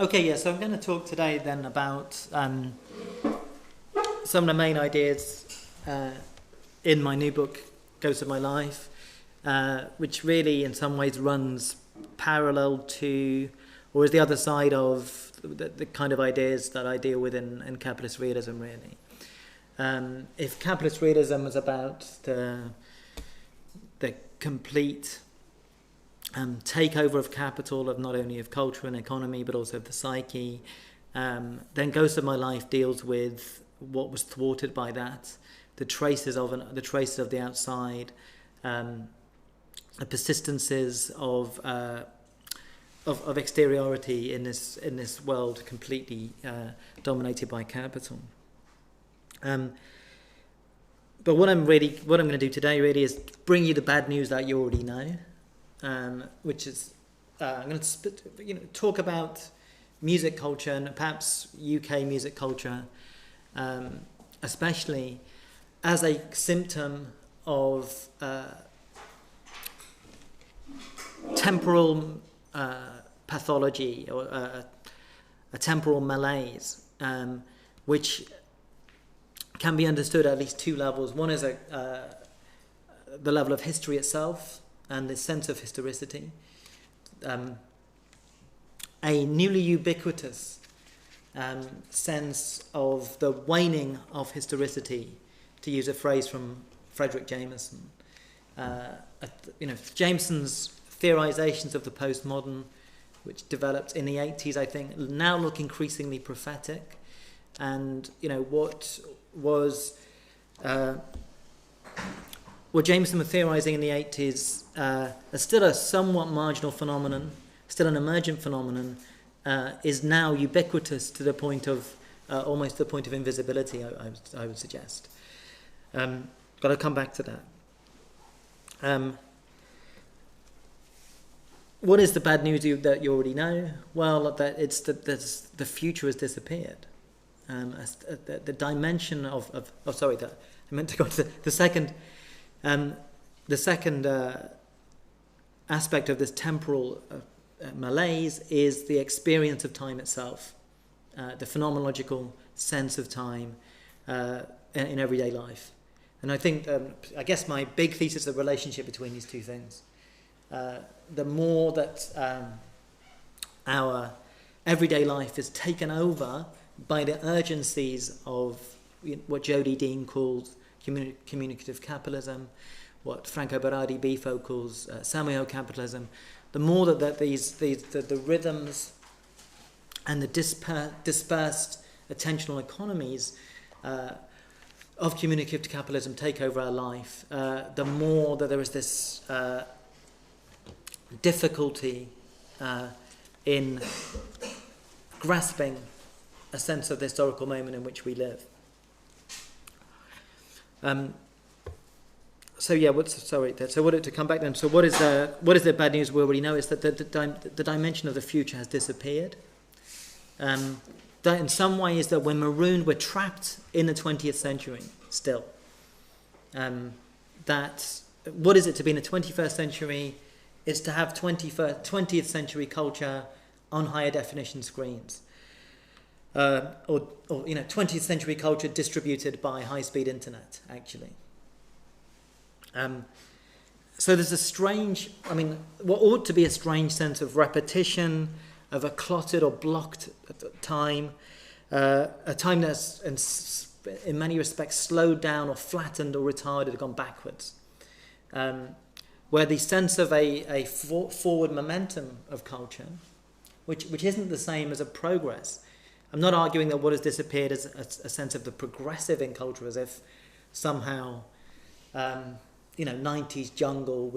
Okay, yeah, so I'm going to talk today then about some of the main ideas in my new book, Ghosts of My Life, which really in some ways runs parallel to, or is the other side of the kind of ideas that I deal with in capitalist realism, really. If capitalist realism was about the complete takeover of capital, of not only of culture and economy, but also of the psyche, then Ghosts of My Life deals with what was thwarted by that, the traces of the outside, the persistences of exteriority in this world completely dominated by capital. But what I'm going to do today really is bring you the bad news that you already know, which is I'm going to talk about music culture and perhaps UK music culture, especially as a symptom of temporal pathology or a temporal malaise, which can be understood at least two levels. One is the level of history itself and the sense of historicity. A newly ubiquitous sense of the waning of historicity, to use a phrase from Frederick Jameson. Jameson's theorizations of the postmodern, which developed in the 80s, I think, now look increasingly prophetic. And, what Jameson was theorizing in the 80s as still a somewhat marginal phenomenon, still an emergent phenomenon, is now ubiquitous to the point of almost the point of invisibility, I would suggest. Got to come back to that. What is the bad news that you already know? Well, that the future has disappeared. The dimension I meant to go to the second aspect of this temporal malaise is the experience of time itself, the phenomenological sense of time in everyday life. And I think, I guess my big thesis is the relationship between these two things. The more that our everyday life is taken over by the urgencies of what Jody Dean calls communicative capitalism, what Franco Berardi-Bifo calls Samuel capitalism, the more that the rhythms and the dispersed attentional economies of communicative capitalism take over our life, the more that there is this difficulty in grasping a sense of the historical moment in which we live. So to come back then, so what is the bad news we already know is that the dimension of the future has disappeared. That in some ways that we're marooned, we're trapped in the 20th century still. That what is it to be in the 21st century is to have 20th century culture on higher definition screens. Or 20th century culture distributed by high-speed internet, actually. So there's a strange, what ought to be a strange sense of repetition, of a clotted or blocked time, a time that's in many respects slowed down or flattened or retarded or gone backwards, where the sense of a forward momentum of culture, which isn't the same as a progress. I'm not arguing that what has disappeared is a sense of the progressive in culture, as if somehow, 90s jungle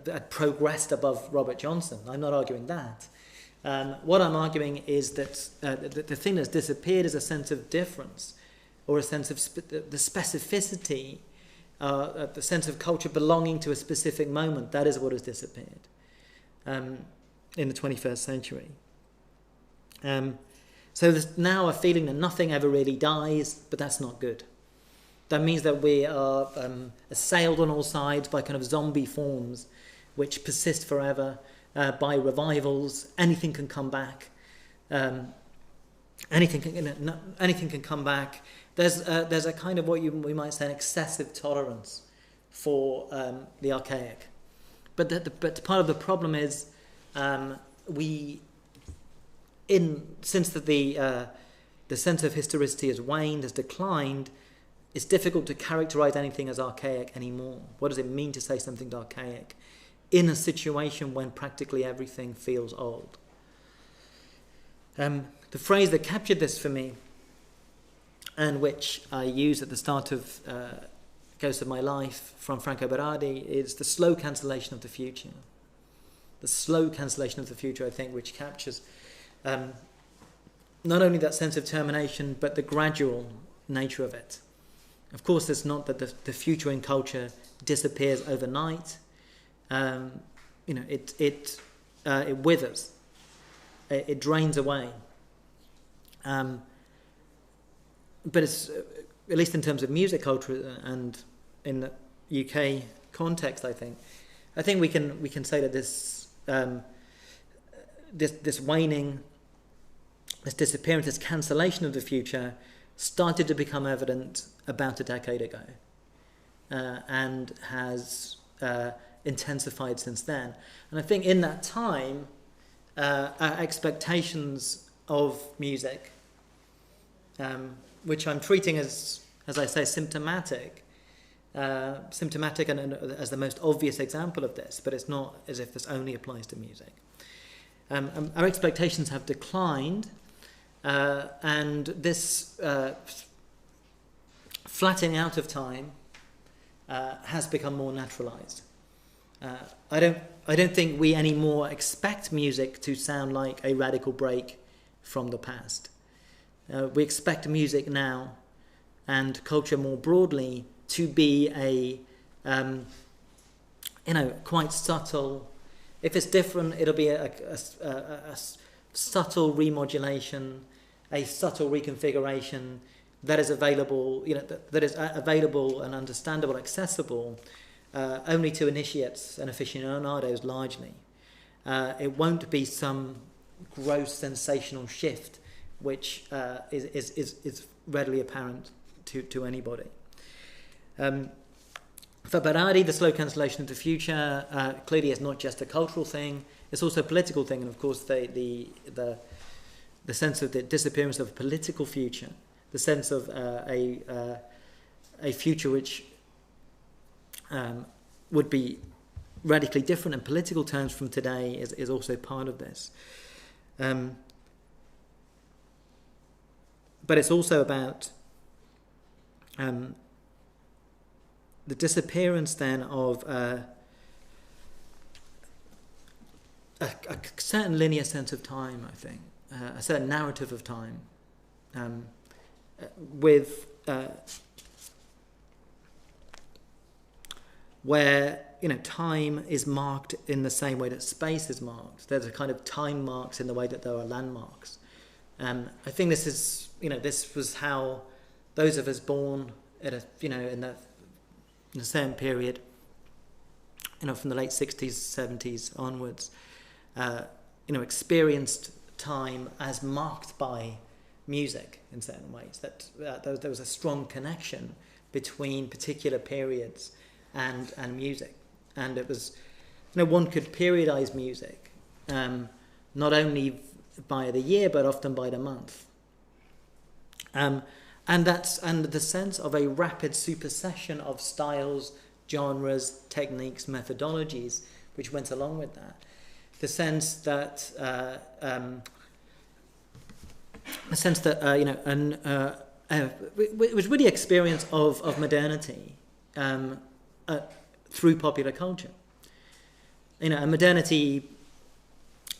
had progressed above Robert Johnson. I'm not arguing that. What I'm arguing is that the thing that's disappeared is a sense of difference, or a sense of the specificity, the sense of culture belonging to a specific moment. That is what has disappeared in the 21st century. So there's now a feeling that nothing ever really dies, but that's not good. That means that we are assailed on all sides by kind of zombie forms which persist forever, by revivals. Anything can come back. Anything can come back. There's a kind of we might say an excessive tolerance for the archaic. But part of the problem is since the sense of historicity has waned, has declined, it's difficult to characterize anything as archaic anymore. What does it mean to say something's archaic in a situation when practically everything feels old? The phrase that captured this for me, and which I use at the start of Ghost of My Life from Franco Berardi, is the slow cancellation of the future. The slow cancellation of the future, I think, which captures not only that sense of termination, but the gradual nature of it. Of course, it's not that the future in culture disappears overnight. It withers. It drains away. But it's, at least in terms of music culture and in the UK context, I think we can say that this waning, this disappearance, this cancellation of the future started to become evident about a decade ago, and has intensified since then. And I think in that time, our expectations of music, which I'm treating as I say, symptomatic and as the most obvious example of this, but it's not as if this only applies to music. Our expectations have declined, and this flattening out of time has become more naturalized. I don't think we anymore expect music to sound like a radical break from the past. We expect music now, and culture more broadly, to be a quite subtle. If it's different, it'll be a subtle remodulation, a subtle reconfiguration that is available, that is available and understandable, accessible, only to initiates and aficionados largely. It won't be some gross sensational shift which is readily apparent to anybody. For Berardi, the slow cancellation of the future clearly is not just a cultural thing; it's also a political thing, and of course the sense of the disappearance of a political future, the sense of a future which would be radically different in political terms from today is also part of this. But it's also about the disappearance then of a certain linear sense of time, I think, a certain narrative of time, where time is marked in the same way that space is marked. There's a kind of time marks in the way that there are landmarks. I think this is this was how those of us born at in a certain period, from the late 60s, 70s onwards, experienced time as marked by music in certain ways. That there was a strong connection between particular periods and music, and it was one could periodize music, not only by the year but often by the month. And the sense of a rapid supersession of styles, genres, techniques, methodologies, which went along with that. The sense that it was really experience of modernity through popular culture. And modernity,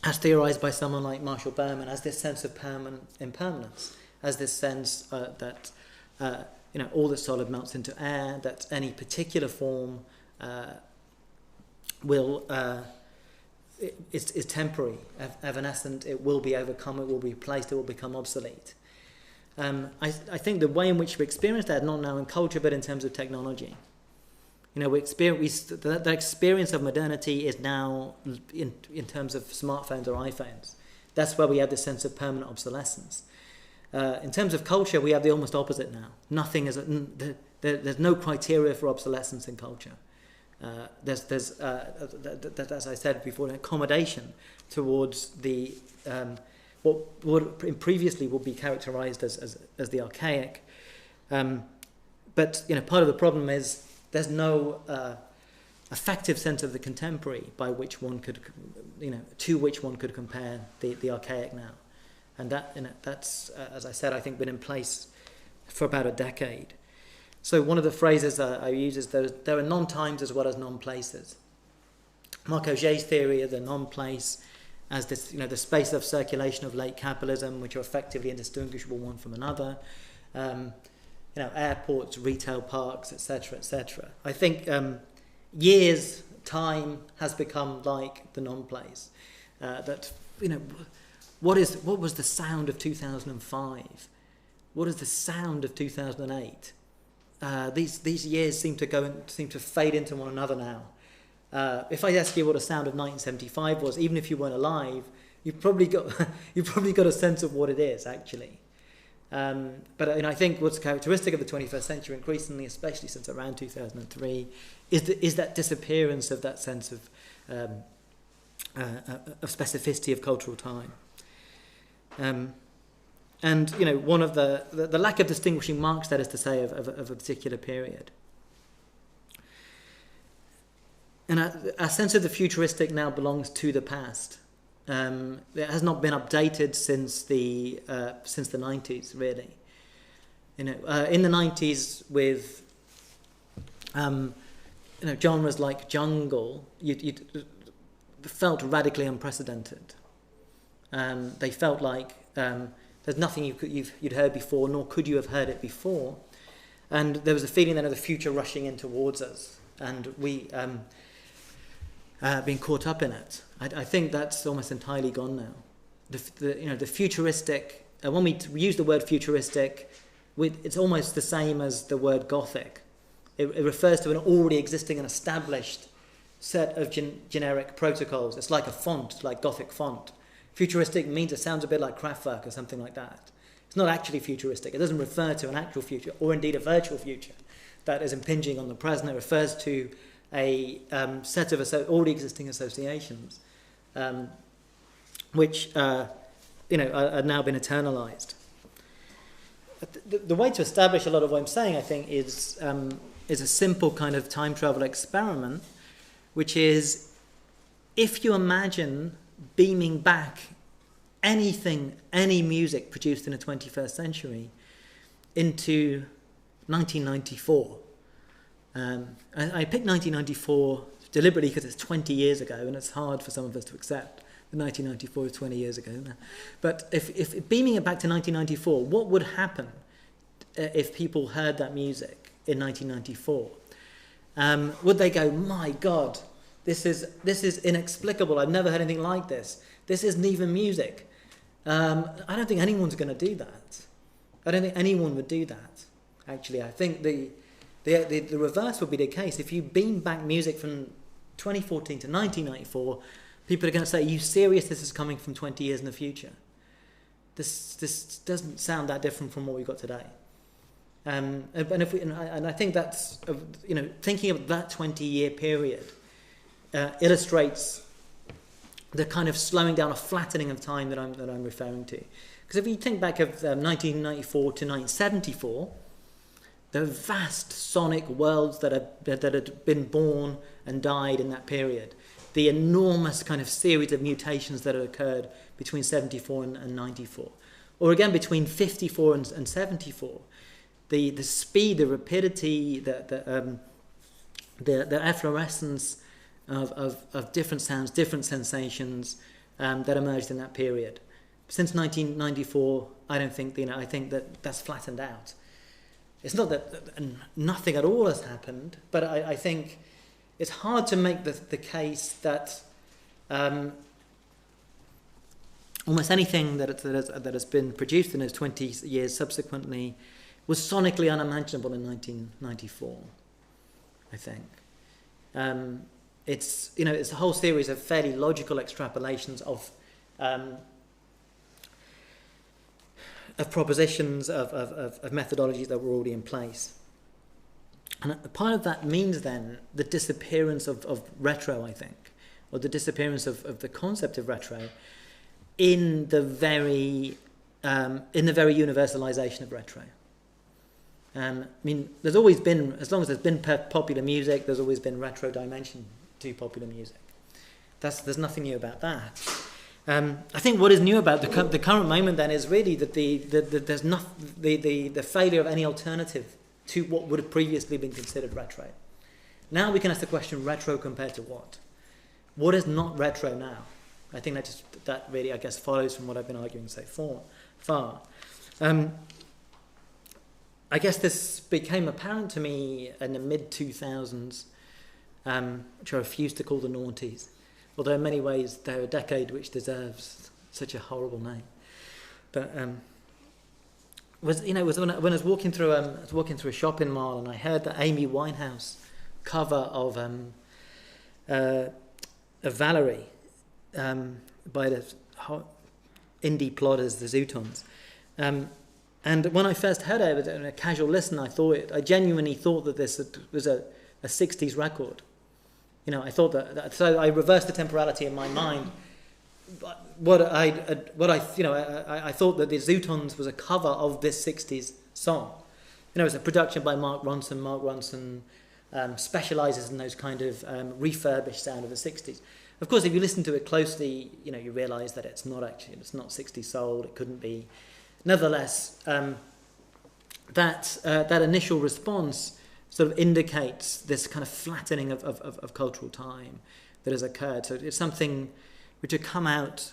as theorized by someone like Marshall Berman, has this sense of permanent impermanence, as this sense that all the solid melts into air, that any particular form is temporary, evanescent. It will be overcome, it will be replaced, it will become obsolete. I think the way in which we experience that, not now in culture but in terms of technology, You know, the experience of modernity is now in terms of smartphones or iPhones. That's where we have this sense of permanent obsolescence. In terms of culture, we have the almost opposite now. There's no criteria for obsolescence in culture. There's as I said before, an accommodation towards the what previously would be characterized as the archaic. But you know, part of the problem is there's no effective sense of the contemporary by which one could, you know, to which one could compare the archaic now, and that, you know, that's as I said, I think been in place for about a decade. So one of the phrases I use is there are non-times as well as non-places. Marc Augé's theory of the non-place as this, you know, the space of circulation of late capitalism, which are effectively indistinguishable one from another. You know, airports, retail parks, etc., etc. I think years, time has become like the non-place. That, you know, what was the sound of 2005? What is the sound of 2008? These years seem to fade into one another now. If I ask you what the sound of 1975 was, even if you weren't alive, you've probably got a sense of what it is actually. But you know, I think what's characteristic of the 21st century, increasingly, especially since around 2003, is that disappearance of that sense of specificity of cultural time. And you know, one of the lack of distinguishing marks, that is to say, of a particular period. And our sense of the futuristic now belongs to the past. It has not been updated since the 90s, really. You know, in the 90s, with you know, genres like jungle, you felt radically unprecedented. They felt like there's nothing you'd heard before, nor could you have heard it before, and there was a feeling then of the future rushing in towards us, and we being caught up in it. I think that's almost entirely gone now. The futuristic. When we use the word futuristic, it's almost the same as the word Gothic. It refers to an already existing and established set of generic protocols. It's like a font, like Gothic font. Futuristic means it sounds a bit like Kraftwerk or something like that. It's not actually futuristic. It doesn't refer to an actual future, or indeed a virtual future that is impinging on the present. It refers to a set of already existing associations, which you know, are now been eternalized. The way to establish a lot of what I'm saying, I think, is a simple kind of time travel experiment, which is, if you imagine beaming back any music produced in the 21st century into 1994. I picked 1994 deliberately because it's 20 years ago, and it's hard for some of us to accept that 1994 is 20 years ago. But if beaming it back to 1994, what would happen if people heard that music in 1994? Would they go, my God, this is inexplicable, I've never heard anything like this. This isn't even music. I don't think anyone's going to do that. I don't think anyone would do that, actually. I think the reverse would be the case. If you beam back music from 2014 to 1994, people are going to say, are you serious? This is coming from 20 years in the future. This doesn't sound that different from what we've got today. And I think that's, you know, thinking of that 20-year period illustrates the kind of slowing down, a flattening of time that I'm referring to. Because if you think back of 1994 to 1974, the vast sonic worlds that had been born and died in that period, the enormous kind of series of mutations that had occurred between 74 and 94, or again between 54 and 74, the speed, the rapidity, the efflorescence of different sounds, different sensations that emerged in that period. Since 1994, I don't think, you know, I think that's flattened out. It's not that nothing at all has happened, but I think it's hard to make the case that almost anything that has been produced in those 20 years subsequently was sonically unimaginable in 1994, I think. It's it's a whole series of fairly logical extrapolations of propositions of methodologies that were already in place. And part of that means then the disappearance of retro, I think, or the disappearance of the concept of retro in the very universalization of retro. I mean, there's always been, as long as there's been popular music, there's always been retro dimension to popular music. There's nothing new about that. I think what is new about the current moment then is really that there's the failure of any alternative to what would have previously been considered retro. Now we can ask the question: retro compared to what? What is not retro now? I think that really, I guess, follows from what I've been arguing so far. I guess this became apparent to me in the mid-2000s, which I refuse to call the noughties, although in many ways they're a decade which deserves such a horrible name. But was when I was walking through a shopping mall and I heard the Amy Winehouse cover of Valerie by the indie plodders, the Zootons. And when I first heard it, in a casual listen, I genuinely thought that this was a 60s record. I thought that so I reversed the temporality in my mind. I thought that the Zootons was a cover of this 60s song. It's a production by Mark Ronson. Mark Ronson specialises in those kind of refurbished sound of the 60s. Of course, if you listen to it closely, you realise that it's not 60s soul. It couldn't be. Nevertheless, that initial response sort of indicates this kind of flattening of cultural time that has occurred. So it's something which had come out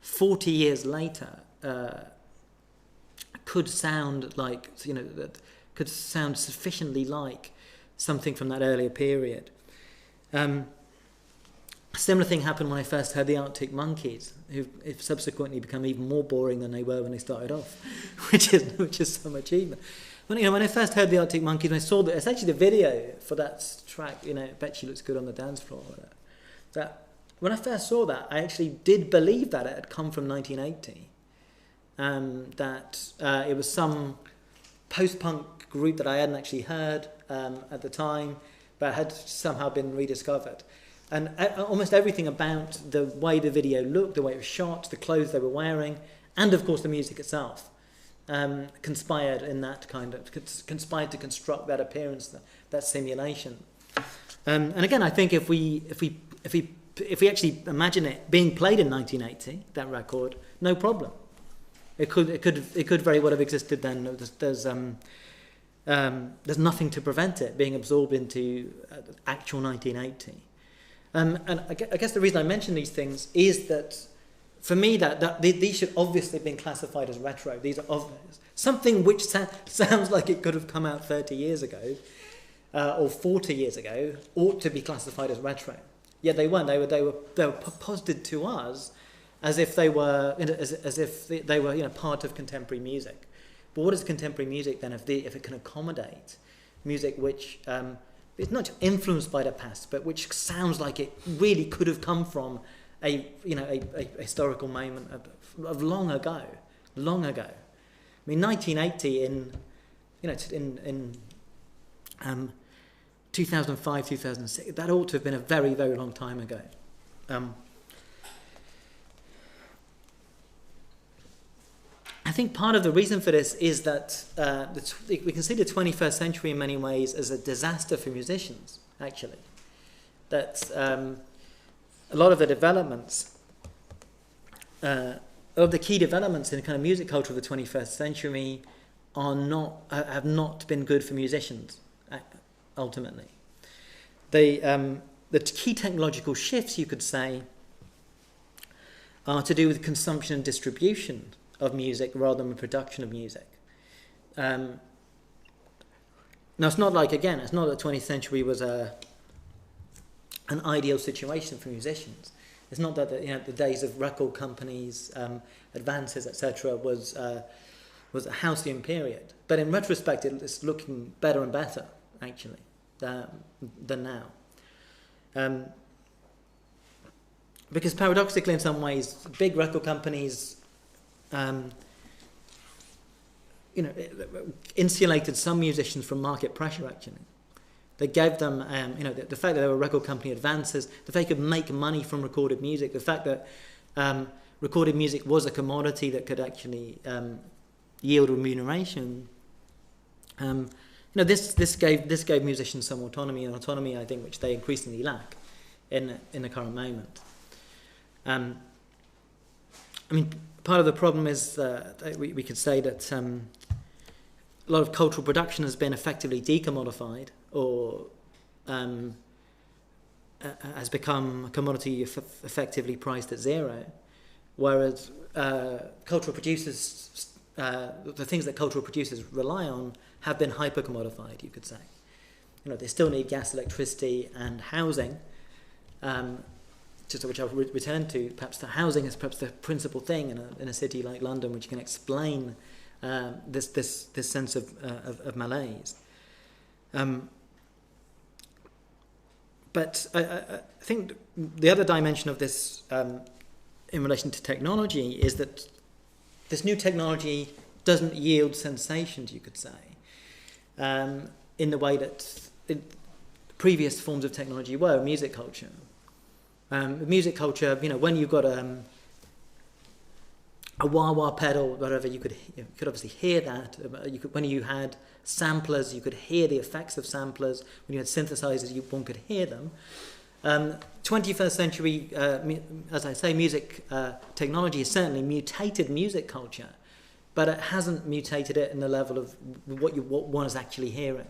40 years later, could sound like, that could sound sufficiently like something from that earlier period. A similar thing happened when I first heard the Arctic Monkeys, who have subsequently become even more boring than they were when they started off, which is some achievement. When I first heard the Arctic Monkeys, and I saw that it's actually the video for that track, Bet She Looks Good on the Dance Floor. That when I first saw that, I actually did believe that it had come from 1980, that it was some post-punk group that I hadn't actually heard at the time, but had somehow been rediscovered. And almost everything about the way the video looked, the way it was shot, the clothes they were wearing, and of course the music itself, conspired to construct that appearance, that simulation. And again, I think if we actually imagine it being played in 1980, that record, no problem. It could very well have existed then. There's nothing to prevent it being absorbed into actual 1980. And I guess the reason I mention these things is that, for me, that these should obviously have been classified as retro. These are obvious. Something which sounds like it could have come out 30 years ago or 40 years ago ought to be classified as retro. Yet they weren't. They were posited to us as if they were part of contemporary music. But what is contemporary music then if it can accommodate music which it's not just influenced by the past, but which sounds like it really could have come from a historical moment of long ago. I mean, 1980 in 2005, 2006. That ought to have been a very, very long time ago. I think part of the reason for this is that we can see the 21st century in many ways as a disaster for musicians, actually. That a lot of the developments, of the key developments in the kind of music culture of the 21st century have not been good for musicians, ultimately. The key technological shifts, you could say, are to do with consumption and distribution of music rather than production of music. Now, it's not that the 20th century was an ideal situation for musicians. It's not that the days of record companies, advances, etc., was a halcyon period. But in retrospect, it's looking better and better, actually, than now. Because paradoxically, in some ways, big record companies, insulated some musicians from market pressure. Actually, they gave them, the fact that they were record company advances, the fact they could make money from recorded music, the fact that recorded music was a commodity that could actually yield remuneration. This gave musicians some autonomy, an autonomy I think which they increasingly lack in the current moment. Part of the problem is we could say that a lot of cultural production has been effectively decommodified, or has become a commodity effectively priced at zero, whereas cultural producers, the things that cultural producers rely on, have been hyper-commodified, you could say. They still need gas, electricity, and housing. Just which I'll return to. Perhaps the housing is perhaps the principal thing in a city like London, which can explain this sense of malaise. But I think the other dimension of this, in relation to technology, is that this new technology doesn't yield sensations, you could say, in the way that previous forms of technology were. Music culture. Music culture, when you've got a wah-wah pedal, whatever, you could obviously hear that. When you had samplers, you could hear the effects of samplers. When you had synthesizers, one could hear them. 21st century, as I say, music technology has certainly mutated music culture, but it hasn't mutated it in the level of what one is actually hearing.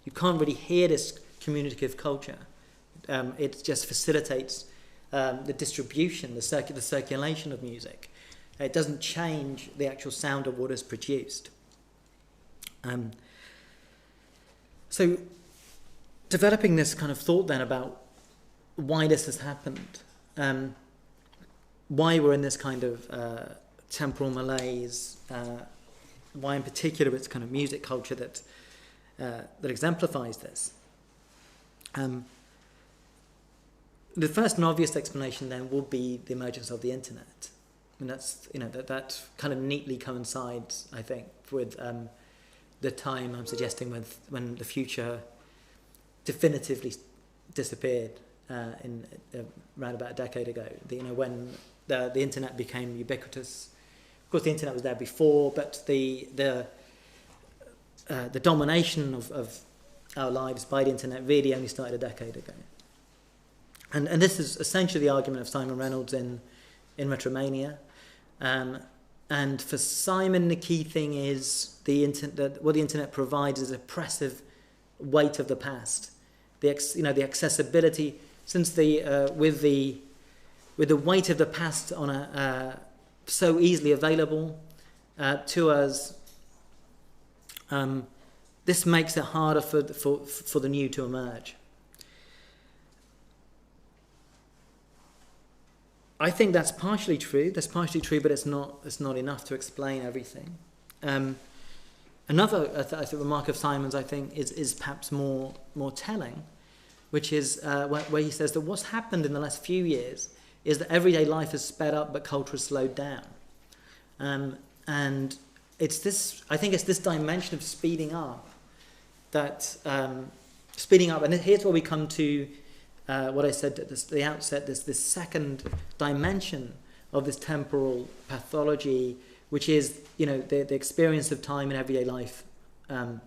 You can't really hear this communicative culture. It just facilitates the distribution, the circulation of music. It doesn't change the actual sound of what is produced. So developing this kind of thought then about why this has happened, why we're in this kind of temporal malaise, why in particular it's kind of music culture that exemplifies this. The first and obvious explanation then will be the emergence of the internet, and that's that kind of neatly coincides, I think, with the time I'm suggesting when the future definitively disappeared in around about a decade ago. When the internet became ubiquitous. Of course, the internet was there before, but the domination of our lives by the internet really only started a decade ago. And this is essentially the argument of Simon Reynolds in Retromania. And for Simon, the key thing is what the internet provides is oppressive weight of the past. The accessibility, since with the weight of the past on so easily available to us, this makes it harder for the new to emerge. I think that's partially true. But it's not enough to explain everything. Another I think remark of Simon's, I think, is perhaps more telling, which is where he says that what's happened in the last few years is that everyday life has sped up, but culture has slowed down. And it's this. I think it's this dimension of speeding up and here's where we come to. What I said at the outset, this second dimension of this temporal pathology, which is the experience of time in everyday life, a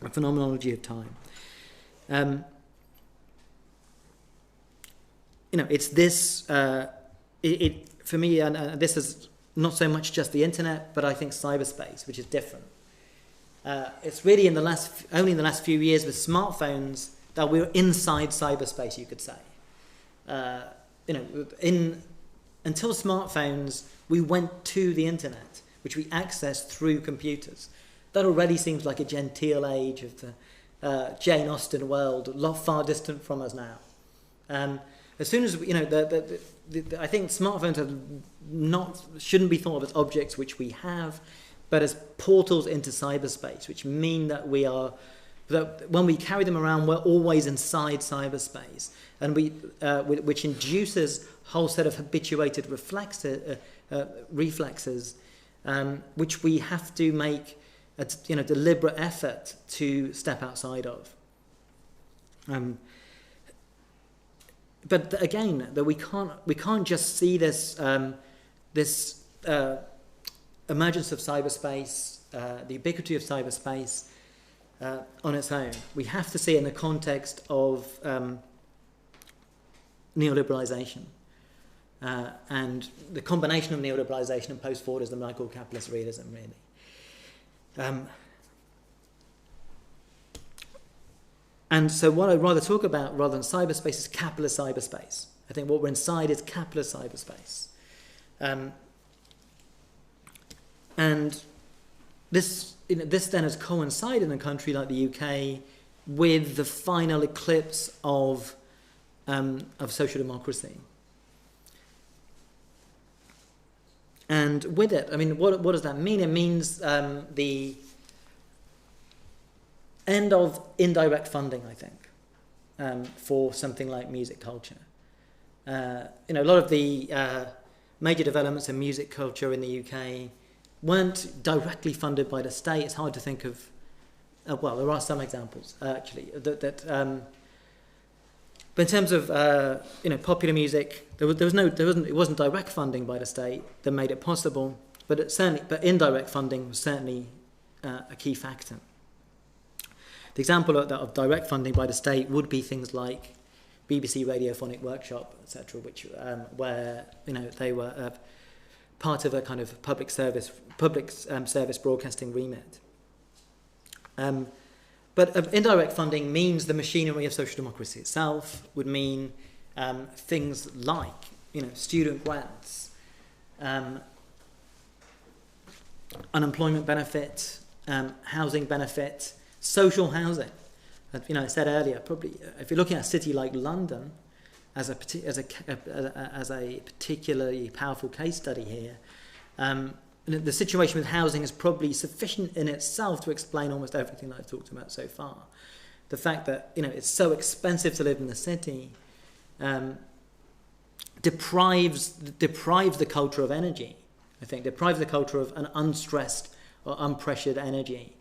phenomenology of time. It's this. For me, and this is not so much just the internet, but I think cyberspace, which is different. It's really only in the last few years with smartphones that we're inside cyberspace, you could say. Until smartphones, we went to the internet, which we accessed through computers. That already seems like a genteel age of the Jane Austen world, a lot far distant from us now. As soon as I think smartphones shouldn't be thought of as objects which we have, but as portals into cyberspace, which mean that we are that when we carry them around, we're always inside cyberspace, and which induces a whole set of habituated reflexes, which we have to make a deliberate effort to step outside of. But again, that we can't just see this emergence of cyberspace, the ubiquity of cyberspace on its own. We have to see it in the context of neoliberalization and the combination of neoliberalization and post-Fordism that I call capitalist realism, really. And so what I'd rather talk about, rather than cyberspace, is capitalist cyberspace. I think what we're inside is capitalist cyberspace. And this then has coincided in a country like the UK with the final eclipse of social democracy. And with it, I mean, what does that mean? It means the end of indirect funding, I think, for something like music culture. A lot of the major developments in music culture in the UK weren't directly funded by the state. It's hard to think of. Well, there are some examples actually but in terms of popular music, it wasn't direct funding by the state that made it possible, but indirect funding was certainly a key factor. The example of direct funding by the state would be things like BBC Radiophonic Workshop, etc., which where they were part of a kind of public service broadcasting remit. But indirect funding means the machinery of social democracy itself, would mean things like student grants, unemployment benefit, housing benefit, social housing. I said earlier, probably if you're looking at a city like London as a particularly powerful case study here, the situation with housing is probably sufficient in itself to explain almost everything that I've talked about so far. The fact that it's so expensive to live in the city deprives the culture of energy. I think deprives the culture of an unstressed or unpressured energy.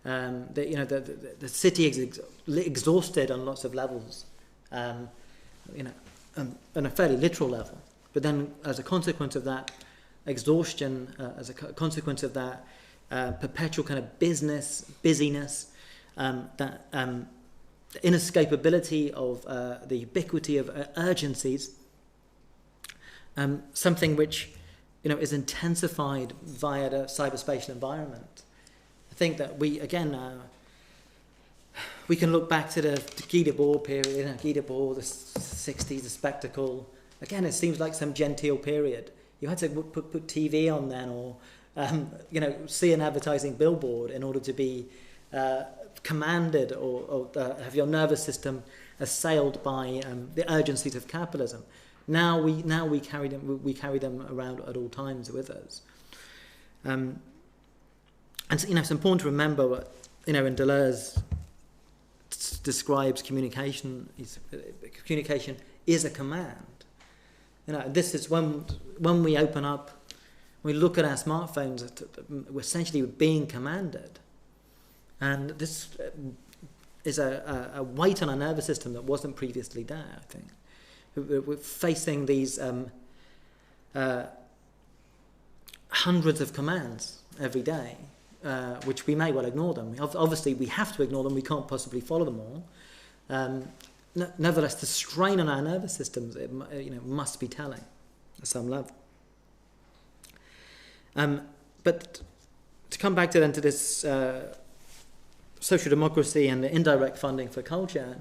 The city is exhausted on lots of levels, on a fairly literal level. But then, as a consequence of that exhaustion, as a consequence of that perpetual kind of busyness, that the inescapability of the ubiquity of urgencies, something which is intensified via the cyberspatial environment. I think that we can look back to the Guy Debord period, Guy Debord, the 60s, the spectacle. Again, it seems like some genteel period. You had to put TV on then, or see an advertising billboard in order to be commanded or have your nervous system assailed by the urgencies of capitalism. Now we carry them around at all times with us. And it's important to remember what in Deleuze describes communication. Communication is a command. This is when we open up, we look at our smartphones. We're essentially being commanded, and this is a weight on our nervous system that wasn't previously there. I think we're facing these hundreds of commands every day. Which we may well ignore them. Obviously, we have to ignore them. We can't possibly follow them all. Nevertheless, the strain on our nervous systems, must be telling at some level. But to come back to this social democracy and the indirect funding for culture,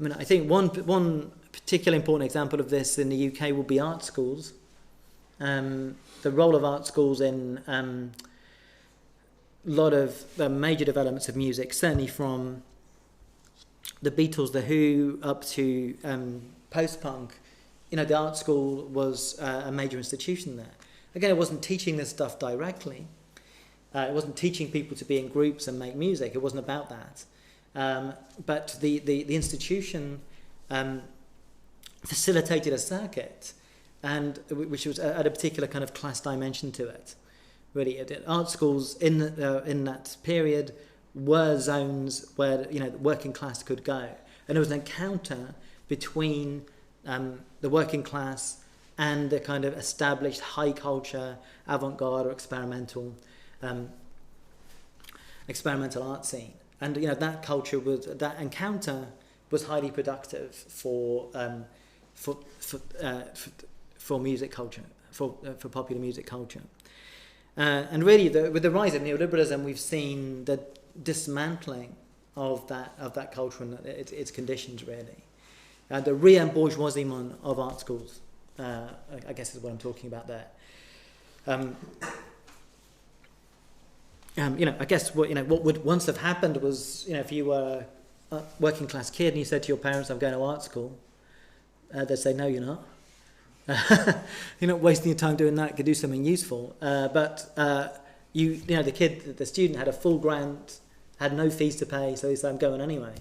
I think one particularly important example of this in the UK will be art schools. The role of art schools in a lot of the major developments of music, certainly from the Beatles, the Who, up to post-punk, the art school was a major institution there. Again, it wasn't teaching this stuff directly. It wasn't teaching people to be in groups and make music. It wasn't about that. But the institution facilitated a circuit, and which was at a particular kind of class dimension to it. Really, art schools in that period were zones where the working class could go, and there was an encounter between the working class and the kind of established high culture, avant-garde or experimental art scene. And that encounter was highly productive for music culture, for popular music culture. And really, with the rise of neoliberalism, we've seen the dismantling of that culture and its conditions, really. The re-embourgeoisement of art schools, I guess, is what I'm talking about there. I guess what would once have happened was, if you were a working class kid and you said to your parents, "I'm going to art school," they'd say, "No, you're not. You're not wasting your time doing that. You could do something useful." But the student had a full grant, had no fees to pay, so he said, "I'm going anyway."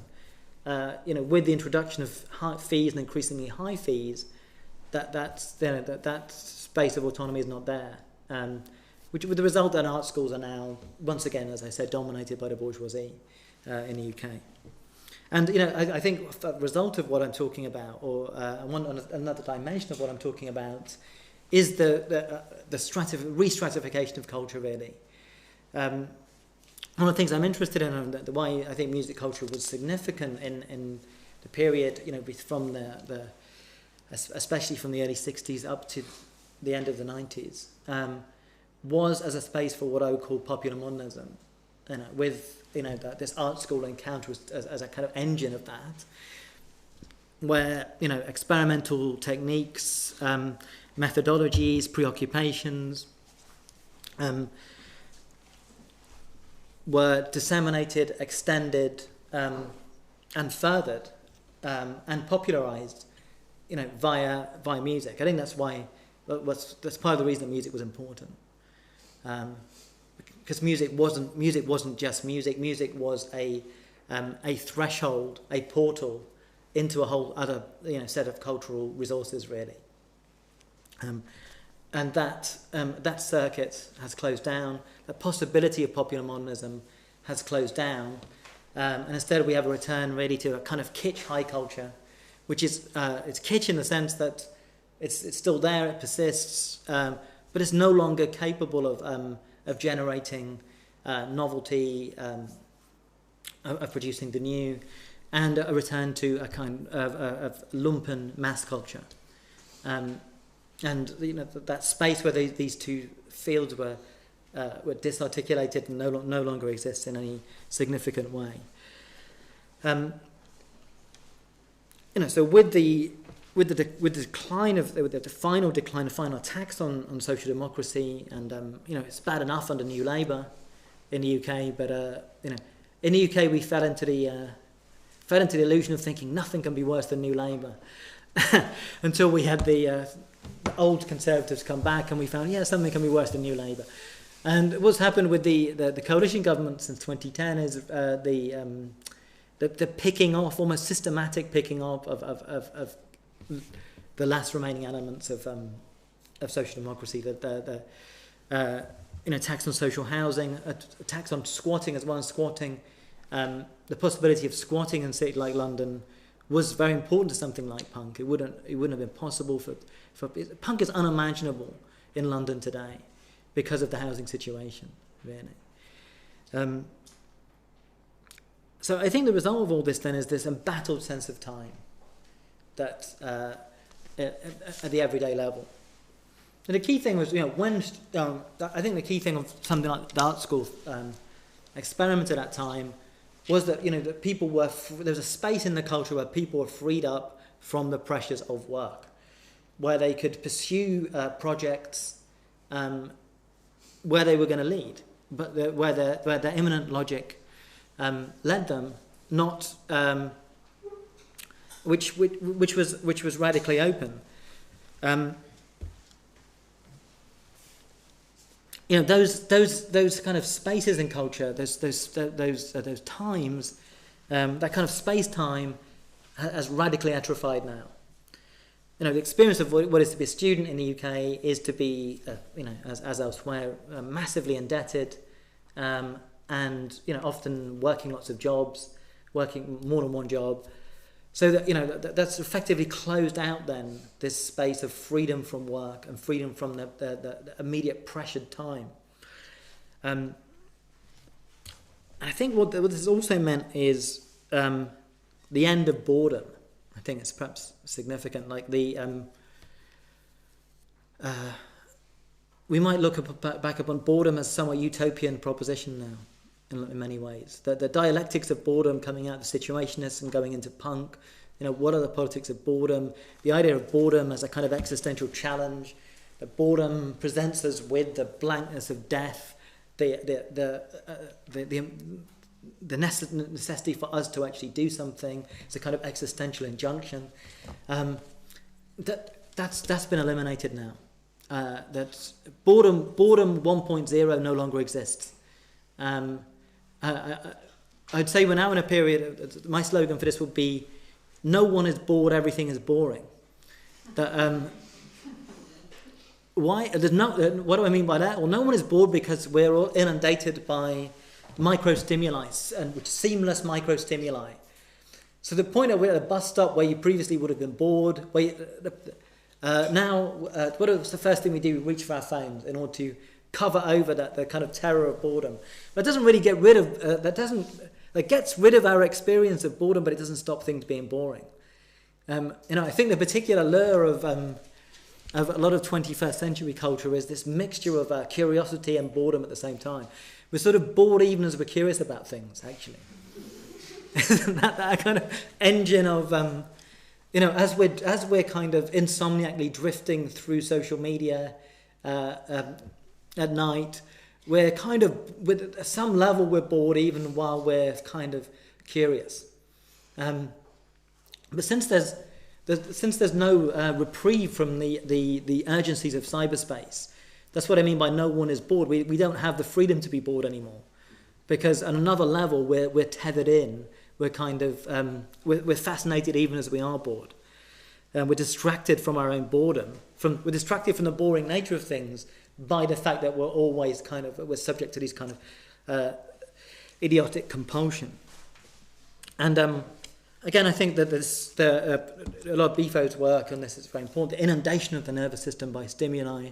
With the introduction of high fees and increasingly high fees, that space of autonomy is not there. Which with the result that art schools are now, once again, as I said, dominated by the bourgeoisie in the UK. And I think the result of what I'm talking about, or another dimension of what I'm talking about, is the re-stratification of culture. Really, one of the things I'm interested in, and why I think music culture was significant in the period, from especially from the early '60s up to the end of the '90s. Was as a space for what I would call popular modernism, with this art school encounter as a kind of engine of that, where experimental techniques, methodologies, preoccupations were disseminated, extended, and furthered, and popularized, via music. I think that's part of the reason that music was important. Because music wasn't just music. Music was a threshold, a portal into a whole other set of cultural resources, really. And that circuit has closed down. The possibility of popular modernism has closed down, and instead we have a return really to a kind of kitsch high culture, which is it's kitsch in the sense that it's still there, it persists. But it's no longer capable of generating novelty, of producing the new, and a return to a kind of lumpen mass culture. And that space where these two fields were disarticulated and no longer exists in any significant way. So with the decline of the final attacks on social democracy, and it's bad enough under New Labour in the UK, but in the UK we fell into the illusion of thinking nothing can be worse than New Labour, until we had the old Conservatives come back and we found something can be worse than New Labour. And what's happened with the coalition government since 2010 is the picking off, almost systematic picking off of the last remaining elements of social democracy, the attacks on social housing, attacks on squatting as well. As squatting, the possibility of squatting in a city like London was very important to something like punk. It wouldn't have been possible for punk is unimaginable in London today because of the housing situation, really. So I think the result of all this then is this embattled sense of time that at the everyday level. And the key thing was, I think the key thing of something like the art school experiment at that time was that that people were there was a space in the culture where people were freed up from the pressures of work, where they could pursue projects where they were going to lead, but where their immanent logic led them, not which was radically open. Those kind of spaces in culture, those times, that kind of space-time has radically atrophied now. The experience of what is to be a student in the UK is to be, as elsewhere, massively indebted, and often working lots of jobs, working more than one job. So that that's effectively closed out then this space of freedom from work and freedom from the immediate pressured time. And I think what this has also meant is the end of boredom. I think it's perhaps significant. Like we might look back upon boredom as a somewhat utopian proposition now, in many ways. The dialectics of boredom coming out of the situationists and going into punk. What are the politics of boredom? The idea of boredom as a kind of existential challenge. That boredom presents us with the blankness of death. The necessity for us to actually do something. It's a kind of existential injunction. That's been eliminated now. That boredom 1.0 no longer exists. I'd say we're now in a period. My slogan for this would be: no one is bored, everything is boring. That why? What do I mean by that? Well, no one is bored because we're all inundated by micro-stimuli, and seamless micro-stimuli. So the point of we're at a bus stop where you previously would have been bored, now, what is the first thing we do? We reach for our phones in order to cover over the kind of terror of boredom. But it doesn't really get rid of, that gets rid of our experience of boredom, but it doesn't stop things being boring. I think the particular lure of a lot of 21st century culture is this mixture of curiosity and boredom at the same time. We're sort of bored even as we're curious about things, actually. that kind of engine of, as we're kind of insomniacally drifting through social media at night, we're kind of, at some level, we're bored even while we're kind of curious. But since there's no reprieve from the urgencies of cyberspace, that's what I mean by no one is bored. We don't have the freedom to be bored anymore, because on another level we're tethered in. We're kind of we're fascinated even as we are bored. We're distracted from our own boredom. We're distracted from the boring nature of things by the fact that we're always we're subject to these kind of idiotic compulsion. And again, I think that a lot of Bifo's work on this is very important. The inundation of the nervous system by stimuli.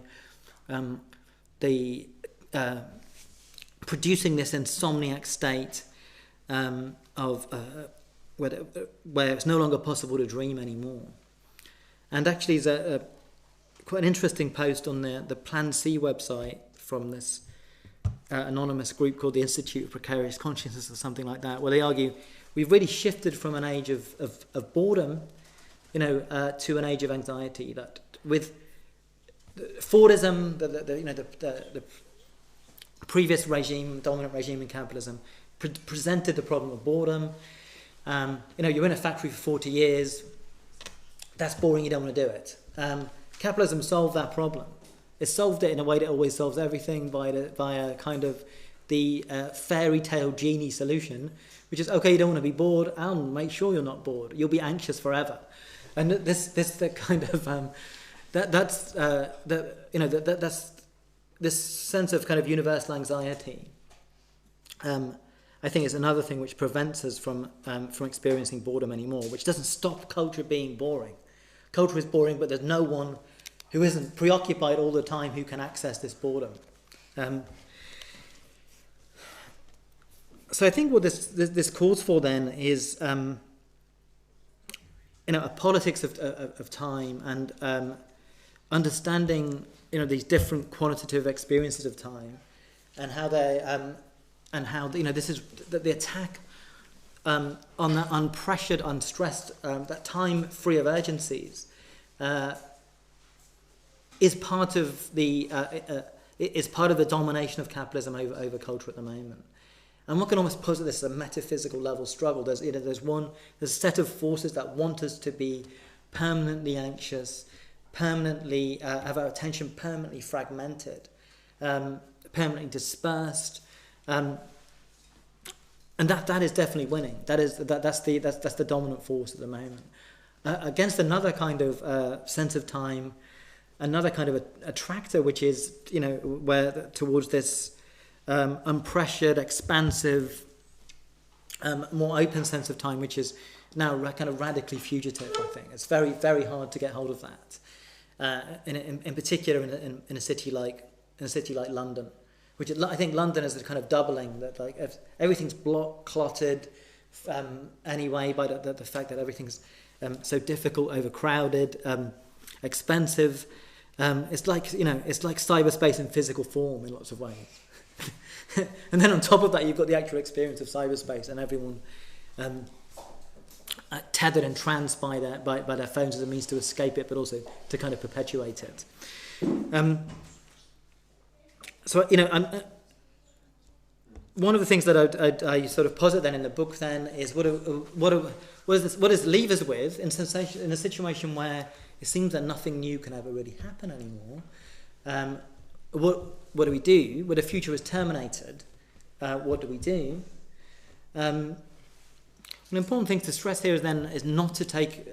Producing this insomniac state of where it's no longer possible to dream anymore. And actually, there's quite an interesting post on the Plan C website from this anonymous group called the Institute of Precarious Consciousness or something like that, where they argue we've really shifted from an age of boredom, to an age of anxiety. That with Fordism, the previous regime, dominant regime in capitalism, presented the problem of boredom. You're in a factory for 40 years. That's boring. You don't want to do it. Capitalism solved that problem. It solved it in a way that always solves everything via kind of the fairy tale genie solution, which is okay. You don't want to be bored. I'll make sure you're not bored. You'll be anxious forever. And this the kind of that's this sense of kind of universal anxiety. I think is another thing which prevents us from experiencing boredom anymore, which doesn't stop culture being boring. Culture is boring, but there's no one who isn't preoccupied all the time who can access this boredom. So I think what this calls for then is a politics of time and understanding these different quantitative experiences of time and how they this is the attack on that unpressured, unstressed, that time free of urgencies is part of the domination of capitalism over culture at the moment. And one can almost posit this as a metaphysical level struggle. There's a set of forces that want us to be permanently anxious, permanently have our attention permanently fragmented, permanently dispersed. And that is definitely winning. That's the dominant force at the moment. Against another kind of sense of time, another kind of attractor, which is, where towards this unpressured, expansive, more open sense of time, which is now kind of radically fugitive. I think it's very, very hard to get hold of that. In particular, in a city like London, which I think London is a kind of doubling that, like, everything's clotted anyway by the fact that everything's so difficult, overcrowded, expensive. It's like cyberspace in physical form in lots of ways. And then on top of that, you've got the actual experience of cyberspace, and everyone tethered and tranced by their phones as a means to escape it, but also to kind of perpetuate it. One of the things that I sort of posit then in the book then is what does leave us with in a situation where it seems that nothing new can ever really happen anymore. What do we do? When the future is terminated, what do we do? An important thing to stress here is not to take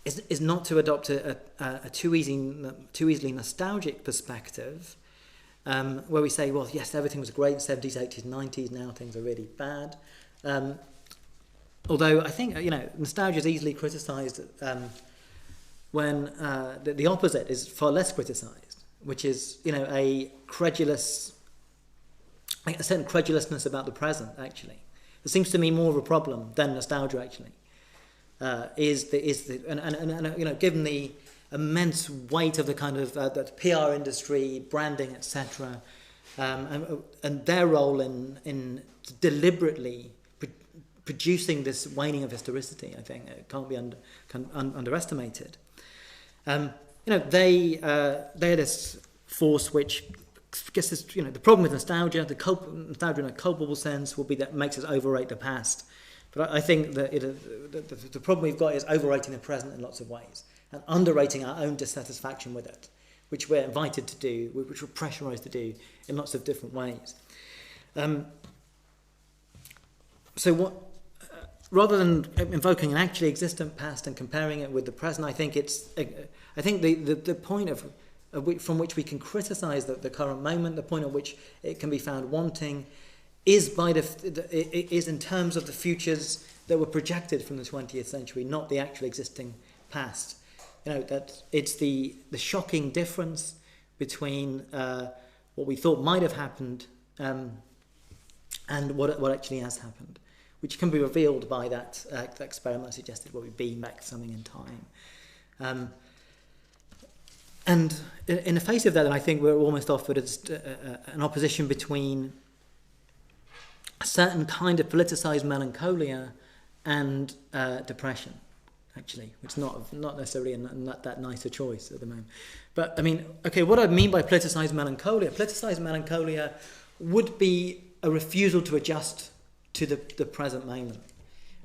is not to adopt a too easily nostalgic perspective, where we say, well, yes, everything was great in the 70s, 80s, 90s, now things are really bad. Although I think, nostalgia is easily criticised when the opposite is far less criticised, which is, a certain credulousness about the present, actually. It seems to me more of a problem than nostalgia, actually. Given the immense weight of the kind of the PR industry, branding, etc., and their role in deliberately producing this waning of historicity, I think it can't be underestimated. They are this force which, I guess, the problem with nostalgia, nostalgia in a culpable sense, will be that it makes us overrate the past. But I think that the problem we've got is overrating the present in lots of ways and underrating our own dissatisfaction with it, which we're invited to do, which we're pressurised to do in lots of different ways. Rather than invoking an actually existent past and comparing it with the present, I think the point from which we can criticise the current moment, the point at which it can be found wanting, is in terms of the futures that were projected from the 20th century, not the actual existing past. That it's the shocking difference between what we thought might have happened and what actually has happened, which can be revealed by that experiment I suggested, where we beam back something in time. And in the face of that, I think we're almost offered an opposition between a certain kind of politicized melancholia and depression, actually, which is not necessarily that nice a choice at the moment. But I mean, okay, what I mean by politicized melancholia would be a refusal to adjust to the present moment,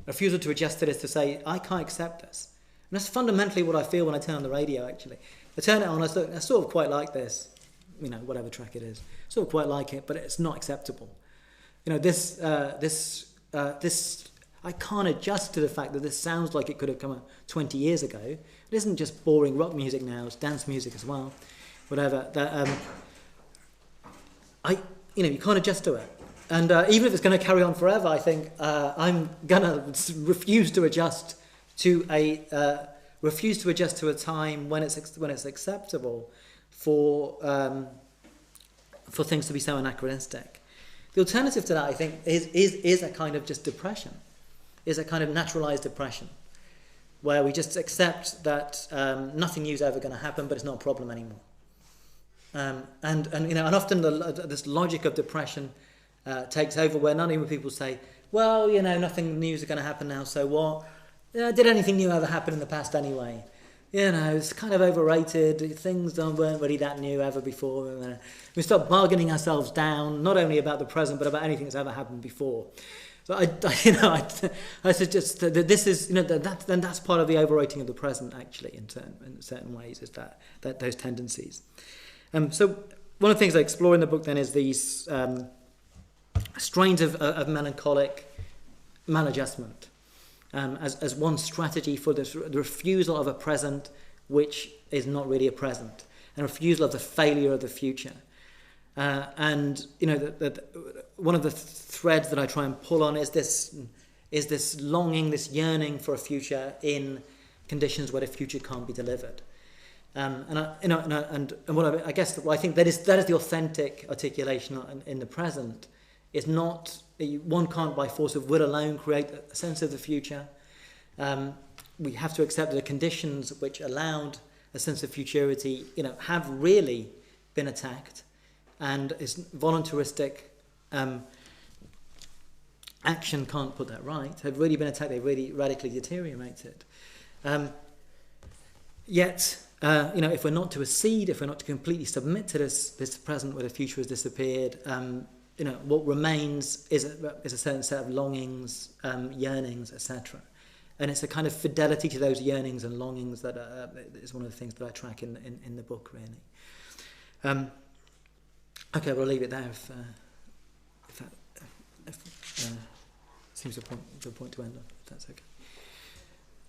a refusal to adjust to this, to say, I can't accept this. And that's fundamentally what I feel when I turn on the radio, actually. I turn it on, I sort of quite like this, whatever track it is, sort of quite like it, but it's not acceptable. This I can't adjust to the fact that this sounds like it could have come out 20 years ago. It isn't just boring rock music now; it's dance music as well. Whatever. You can't adjust to it, and even if it's going to carry on forever, I think I'm gonna refuse to adjust to a time when it's acceptable for things to be so anachronistic. The alternative to that, I think, is a kind of just depression, is a kind of naturalized depression, where we just accept that nothing new is ever going to happen, but it's not a problem anymore. And often this logic of depression takes over, where not even people say, well, nothing new is going to happen now, so what? Did anything new ever happen in the past anyway? It's kind of overrated. Things weren't really that new ever before. We start bargaining ourselves down, not only about the present, but about anything that's ever happened before. So I suggest that this is, that's part of the overrating of the present, actually, in certain ways, is that those tendencies. So one of the things I explore in the book then is these strains of melancholic maladjustment as one strategy for the refusal of a present which is not really a present, and refusal of the failure of the future. And one of the threads that I try and pull on is this longing, this yearning for a future in conditions where the future can't be delivered. I guess I think that is the authentic articulation in the present. Is not, one can't by force of will alone create a sense of the future. We have to accept that the conditions which allowed a sense of futurity, have really been attacked, and its voluntaristic action can't put that right. Have really been attacked. They've really radically deteriorated. Yet, if we're not to accede, if we're not to completely submit to this present where the future has disappeared, what remains is a certain set of longings, yearnings, etc. And it's a kind of fidelity to those yearnings and longings that is one of the things that I track in the book, really. Okay, we'll leave it there if that seems a good point to end on, if that's okay.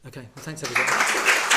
Okay, well, thanks everybody.